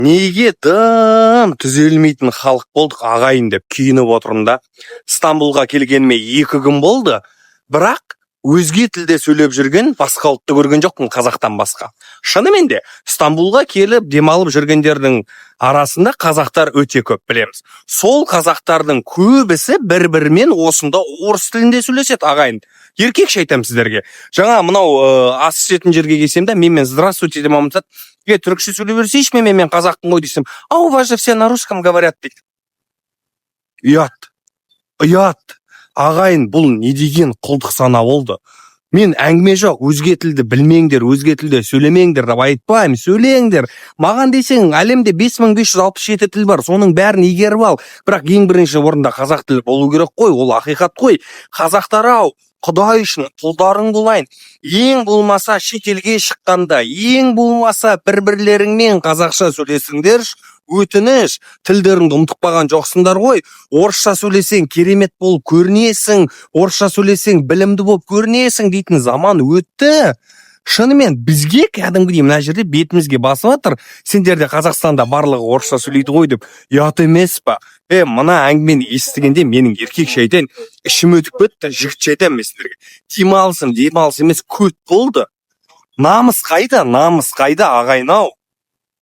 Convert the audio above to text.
Неге дым түзелмейтін халық болдық ағайын деп күйініп отырмын да. Стамбулға келгеніме 2 күн болды, бірақ өзге тілде сөйлеп жүрген басқа ұлтты көрген жоқпын қазақтан басқа. Шынымен де Стамбулға келіп демалып жүргендердің арасында қазақтар өте көп білеміз. Сол қазақтардың көбісі бір-бірімен осында орыс тілінде сөйлеседі ағайын. Еркекше айтамын сіздерге. Жаңа мынау ас ішетін жерге келсем де менімен здравствуйте деп амандасады. Түрікше сөйлей берсейші, мен қазақпын ғой дейсем. А у вас же все на русском говорят дейді. Ұят. Ағайын, бұл не деген құлдық сана болды. Мен әңгіме жоқ, өзге тілді білмеңдер, өзге тілді сөйлемеңдер деп айтпаймын, сөйлеңдер. Маған десең, әлемде 5567 тіл бар, соның бәрін игеріп ал. Бірақ ең бірінші орында қазақ тілі болу керек қой, ол ақиқат қой. Қазақтар-ау, Құдай үшін құлдарың болайын. Ең болмаса шетелге шыққанда, ең болмаса бір-бірлеріңмен қазақша сөйлесіңдер. Өтініш, тілдеріңді ұмытпаған жоқсыңдар ғой. Орысша сөйлесең керемет болып көрінесің, орысша сөйлесең білімді болып көрінесің дейтін заман өтті. Шынымен бізге кәдімгідей мына жерде бетімізге басып жатыр. Сендер де Қазақстанда барлығы орысша сөйлейді ғой деп ұят емес па? Мына әңгімені естігенде менің еркекше айтайын, ішім өтіп кетті, жігітше айтамын мен сендерге. Демалыс емес көт болды. Намыс қайда ағайын-ау?